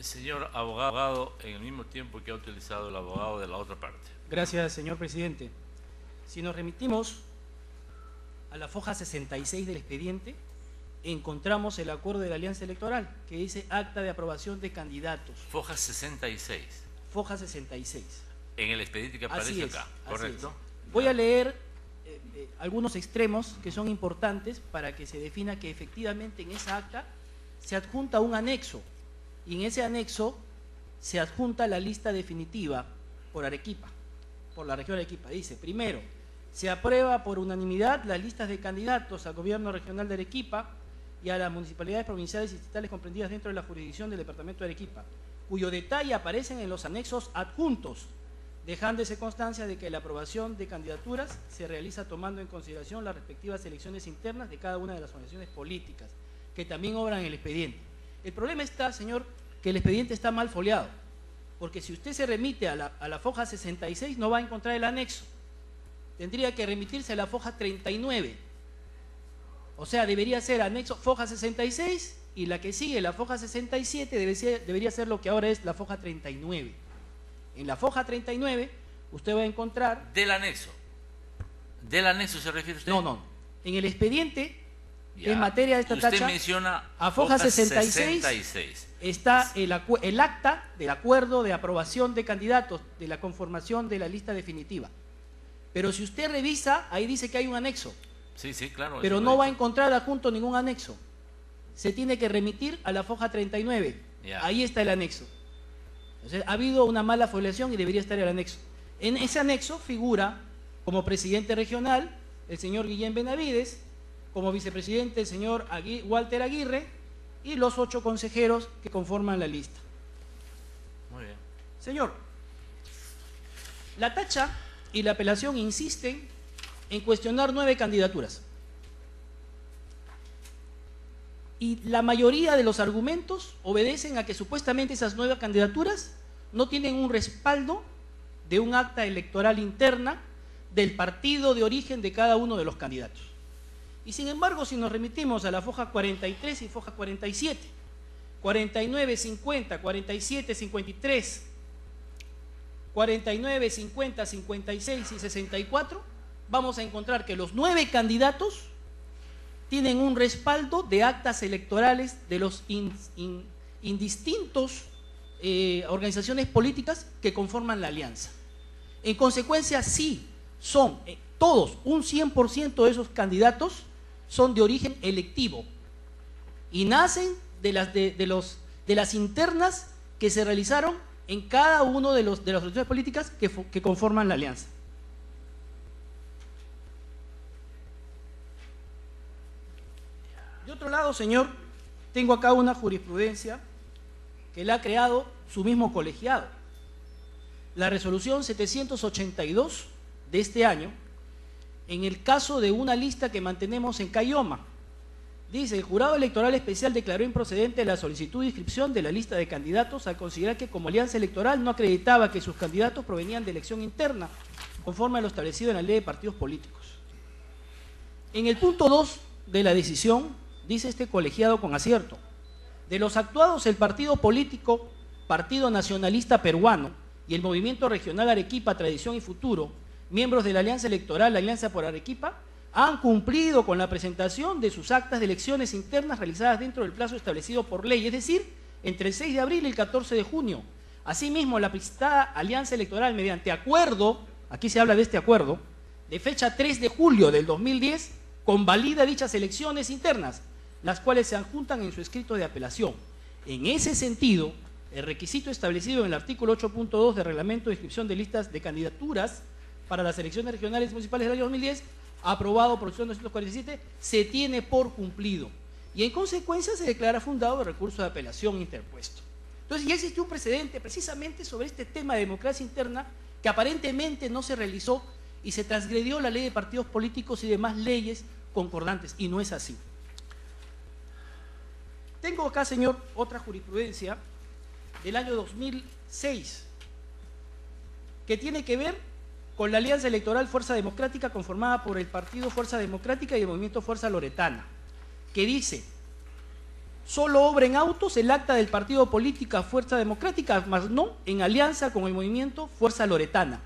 Señor abogado, en el mismo tiempo que ha utilizado el abogado de la otra parte. Gracias, señor presidente. Si nos remitimos a la foja 66 del expediente, encontramos el acuerdo de la alianza electoral, que dice acta de aprobación de candidatos. Foja 66. Foja 66. En el expediente que aparece acá, ¿correcto? Voy a leer algunos extremos que son importantes para que se defina que efectivamente en esa acta se adjunta un anexo, y en ese anexo se adjunta la lista definitiva por Arequipa, por la región de Arequipa. Dice, primero, se aprueba por unanimidad las listas de candidatos al gobierno regional de Arequipa y a las municipalidades provinciales y distritales comprendidas dentro de la jurisdicción del departamento de Arequipa, cuyo detalle aparecen en los anexos adjuntos, dejándose constancia de que la aprobación de candidaturas se realiza tomando en consideración las respectivas elecciones internas de cada una de las organizaciones políticas, que también obran en el expediente. El problema está, señor, que el expediente está mal foliado, porque si usted se remite a la foja 66 no va a encontrar el anexo. Tendría que remitirse a la foja 39. O sea, debería ser anexo foja 66 y la que sigue, la foja 67, debería ser lo que ahora es la foja 39. En la foja 39 usted va a encontrar... ¿Del anexo? ¿Del anexo se refiere usted? No. En el expediente, ya, en materia de esta usted tacha, menciona a foja 66 está el acta del acuerdo de aprobación de candidatos, de la conformación de la lista definitiva. Pero si usted revisa, ahí dice que hay un anexo. Sí, claro. Pero no va a encontrar adjunto ningún anexo. Se tiene que remitir a la foja 39. Ya. Ahí está el anexo. O sea, ha habido una mala foliación y debería estar el anexo. En ese anexo figura como presidente regional el señor Guillén Benavides, como vicepresidente el señor Walter Aguirre y los 8 consejeros que conforman la lista. Muy bien. Señor, la tacha y la apelación insisten en cuestionar 9 candidaturas. Y la mayoría de los argumentos obedecen a que supuestamente esas 9 candidaturas no tienen un respaldo de un acta electoral interna del partido de origen de cada uno de los candidatos. Y sin embargo, si nos remitimos a la foja 43 y foja 47, 49, 50, 47, 53, 49, 50, 56 y 64, vamos a encontrar que los 9 candidatos tienen un respaldo de actas electorales de los indistintos organizaciones políticas que conforman la alianza. En consecuencia, sí, son todos, un 100% de esos candidatos son de origen electivo y nacen de las internas que se realizaron en cada uno de las organizaciones políticas que conforman la alianza. De otro lado, señor, tengo acá una jurisprudencia que la ha creado su mismo colegiado. La resolución 782 de este año, en el caso de una lista que mantenemos en Cayoma, dice: el jurado electoral especial declaró improcedente la solicitud de inscripción de la lista de candidatos al considerar que como alianza electoral no acreditaba que sus candidatos provenían de elección interna, conforme a lo establecido en la ley de partidos políticos. En el punto 2 de la decisión, dice este colegiado con acierto: de los actuados, el partido político Partido Nacionalista Peruano y el Movimiento Regional Arequipa, Tradición y Futuro, miembros de la Alianza Electoral, la Alianza por Arequipa, han cumplido con la presentación de sus actas de elecciones internas realizadas dentro del plazo establecido por ley, es decir, entre el 6 de abril y el 14 de junio. Asimismo, la precisada Alianza Electoral, mediante acuerdo, aquí se habla de este acuerdo, de fecha 3 de julio del 2010, convalida dichas elecciones internas, las cuales se adjuntan en su escrito de apelación. En ese sentido, el requisito establecido en el artículo 8.2 del Reglamento de Inscripción de Listas de Candidaturas para las elecciones regionales y municipales del año 2010, aprobado por el 247, se tiene por cumplido. Y en consecuencia se declara fundado el recurso de apelación interpuesto. Entonces ya existe un precedente precisamente sobre este tema de democracia interna que aparentemente no se realizó y se transgredió la ley de partidos políticos y demás leyes concordantes, y no es así. Tengo acá, señor, otra jurisprudencia del año 2006 que tiene que ver con la Alianza Electoral Fuerza Democrática conformada por el Partido Fuerza Democrática y el Movimiento Fuerza Loretana, que dice: solo obra en autos el acta del partido político Fuerza Democrática, más no en alianza con el movimiento Fuerza Loretana.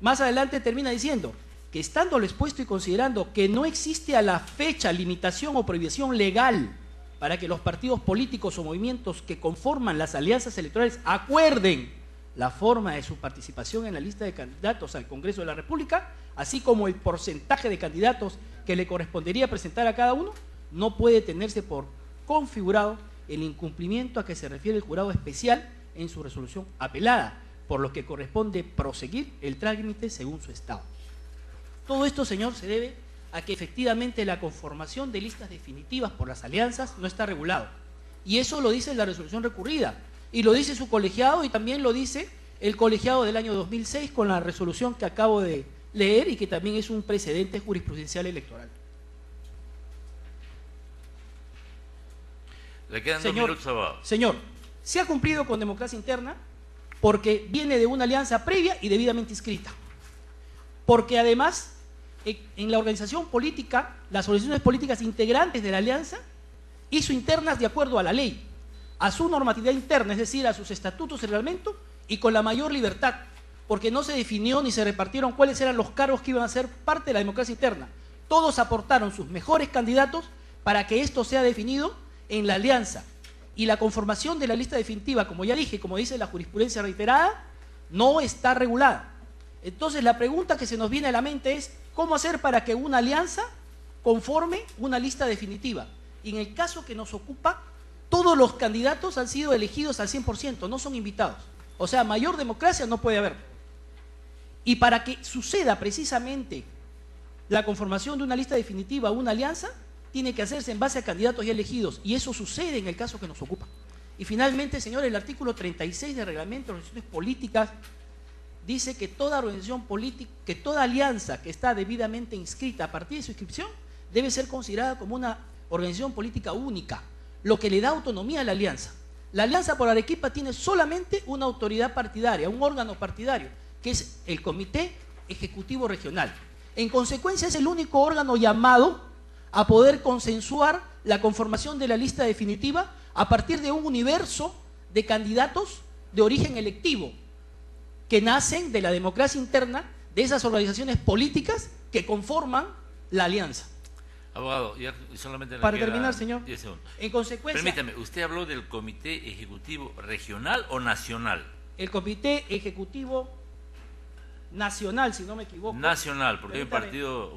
Más adelante termina diciendo que estando lo expuesto y considerando que no existe a la fecha limitación o prohibición legal para que los partidos políticos o movimientos que conforman las alianzas electorales acuerden la forma de su participación en la lista de candidatos al Congreso de la República, así como el porcentaje de candidatos que le correspondería presentar a cada uno, no puede tenerse por configurado el incumplimiento a que se refiere el jurado especial en su resolución apelada, por lo que corresponde proseguir el trámite según su estado. Todo esto, señor, se debe a que efectivamente la conformación de listas definitivas por las alianzas no está regulado. Y eso lo dice la resolución recurrida, y lo dice su colegiado, y también lo dice el colegiado del año 2006 con la resolución que acabo de leer y que también es un precedente jurisprudencial electoral. Le quedan 2 minutos, abogado. Señor, se ha cumplido con democracia interna porque viene de una alianza previa y debidamente inscrita. Porque además, en la organización política, las organizaciones políticas integrantes de la alianza hizo internas de acuerdo a la ley, a su normatividad interna, es decir, a sus estatutos y reglamento, y con la mayor libertad, porque no se definió ni se repartieron cuáles eran los cargos que iban a ser parte de la democracia interna. Todos aportaron sus mejores candidatos para que esto sea definido en la alianza. Y la conformación de la lista definitiva, como ya dije, como dice la jurisprudencia reiterada, no está regulada. Entonces la pregunta que se nos viene a la mente es, ¿cómo hacer para que una alianza conforme una lista definitiva? Y en el caso que nos ocupa, todos los candidatos han sido elegidos al 100%, no son invitados. O sea, mayor democracia no puede haber. Y para que suceda precisamente la conformación de una lista definitiva o una alianza, tiene que hacerse en base a candidatos ya elegidos, y eso sucede en el caso que nos ocupa. Y finalmente, señor, el artículo 36 del Reglamento de Organizaciones Políticas dice que toda organización política, que toda alianza que está debidamente inscrita a partir de su inscripción debe ser considerada como una organización política única, lo que le da autonomía a la alianza. La Alianza por Arequipa tiene solamente una autoridad partidaria, un órgano partidario, que es el Comité Ejecutivo Regional. En consecuencia, es el único órgano llamado a poder consensuar la conformación de la lista definitiva a partir de un universo de candidatos de origen electivo que nacen de la democracia interna de esas organizaciones políticas que conforman la alianza. Abogado, ya solamente para terminar, señor, 10 segundos. En consecuencia... Permítame, ¿usted habló del Comité Ejecutivo Regional o Nacional? El Comité Ejecutivo Nacional, si no me equivoco. Nacional, porque hay un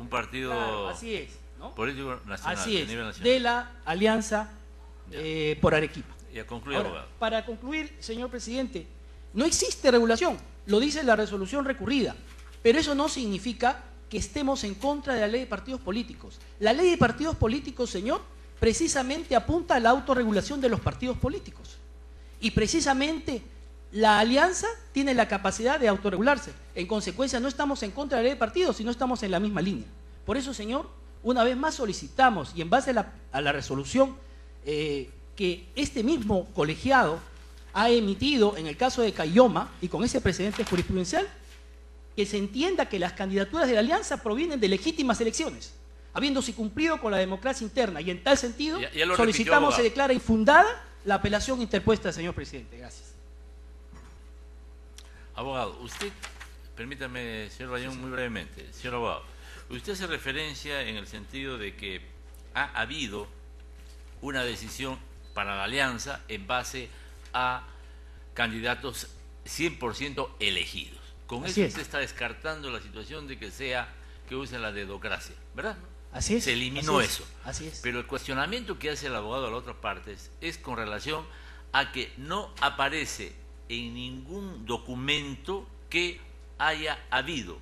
partido claro, así es, ¿no? político nacional. Así es, nivel nacional. de la Alianza por Arequipa. Ya concluye, Ahora, abogado. para concluir, señor presidente, no existe regulación, lo dice la resolución recurrida, pero eso no significa que estemos en contra de la ley de partidos políticos. La ley de partidos políticos, señor, precisamente apunta a la autorregulación de los partidos políticos. Y precisamente la alianza tiene la capacidad de autorregularse. En consecuencia, no estamos en contra de la ley de partidos, sino estamos en la misma línea. Por eso, señor, una vez más solicitamos, y en base a la resolución que este mismo colegiado ha emitido en el caso de Cayoma, y con ese precedente jurisprudencial, que se entienda que las candidaturas de la alianza provienen de legítimas elecciones, habiéndose cumplido con la democracia interna, y en tal sentido ya solicitamos se declara infundada la apelación interpuesta, señor presidente. Gracias. Abogado, usted, permítame, señor Bayón, muy brevemente. Señor abogado, usted hace referencia en el sentido de que ha habido una decisión para la alianza en base a candidatos 100% elegidos. Con eso usted está descartando la situación de que usen la dedocracia, ¿verdad? Así es. Se eliminó eso. Así es. Pero el cuestionamiento que hace el abogado a la otra parte es con relación a que no aparece en ningún documento que haya habido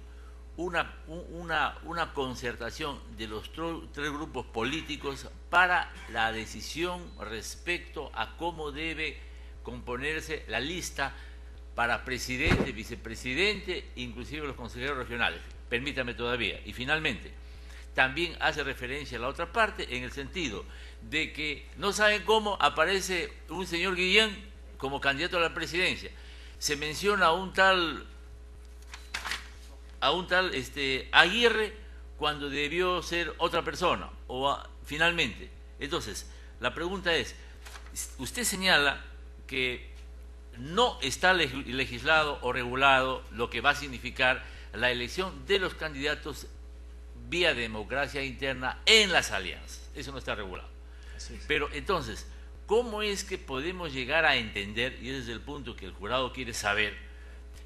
una concertación de los tres grupos políticos para la decisión respecto a cómo debe componerse la lista para presidente, vicepresidente, inclusive los consejeros regionales. Permítame todavía. Y finalmente, también hace referencia a la otra parte en el sentido de que no saben cómo aparece un señor Guillén como candidato a la presidencia. Se menciona a un tal Aguirre cuando debió ser otra persona, finalmente. Entonces, la pregunta es, usted señala que no está legislado o regulado lo que va a significar la elección de los candidatos vía democracia interna en las alianzas. Eso no está regulado. Pero entonces, ¿cómo es que podemos llegar a entender, y ese es el punto que el jurado quiere saber,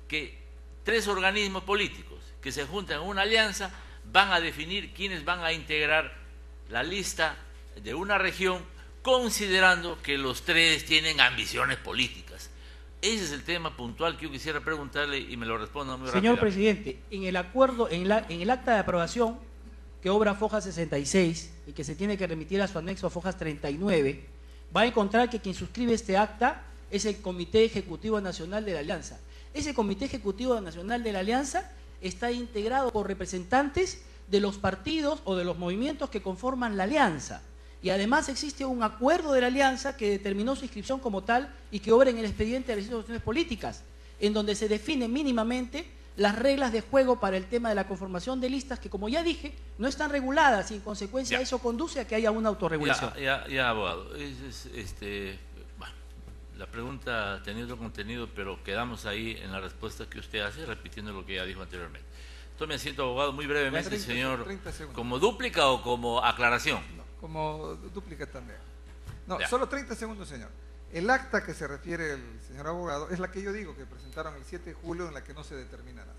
que tres organismos políticos que se juntan en una alianza van a definir quiénes van a integrar la lista de una región, considerando que los tres tienen ambiciones políticas? Ese es el tema puntual que yo quisiera preguntarle y me lo responda muy rápido. Señor presidente, en el acuerdo, en el acta de aprobación que obra Foja 66 y que se tiene que remitir a su anexo a Fojas 39, va a encontrar que quien suscribe este acta es el Comité Ejecutivo Nacional de la Alianza. Ese Comité Ejecutivo Nacional de la Alianza está integrado por representantes de los partidos o de los movimientos que conforman la alianza. Y además existe un acuerdo de la alianza que determinó su inscripción como tal y que obra en el expediente de las instituciones políticas, en donde se definen mínimamente las reglas de juego para el tema de la conformación de listas que, como ya dije, no están reguladas y en consecuencia eso conduce a que haya una autorregulación. Ya, abogado. Bueno, la pregunta ha tenido otro contenido, pero quedamos ahí en la respuesta que usted hace, repitiendo lo que ya dijo anteriormente. Tome asiento, abogado, muy brevemente, 30, señor. 30 segundos. ¿Como dúplica o como aclaración? No, como dúplica también. No, ya. Solo 30 segundos, señor. El acta que se refiere el señor abogado es la que yo digo que presentaron el 7 de julio en la que no se determina nada.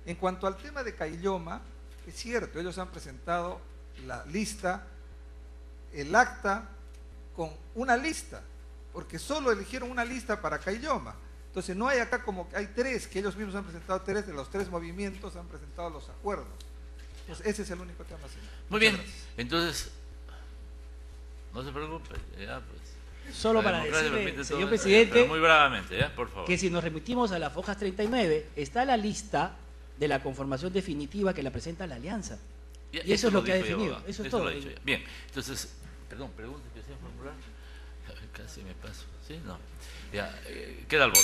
En cuanto al tema de Caylloma, es cierto, ellos han presentado la lista, el acta con una lista, porque solo eligieron una lista para Caylloma. Entonces no hay acá como que hay tres, que ellos mismos han presentado tres, de los tres movimientos han presentado los acuerdos. Entonces ese es el único tema, señor. Muy bien, entonces, no se preocupe, ya pues. Solo para decirle, señor presidente, pero muy brevemente, ¿ya? Por favor. Que si nos remitimos a las Fojas 39, está la lista de la conformación definitiva que la presenta la alianza. Y eso es lo que ha definido. Eso es todo. Bien, entonces, perdón, pregunta que sea formular. Casi me paso. ¿Sí? No. Ya, queda el voto.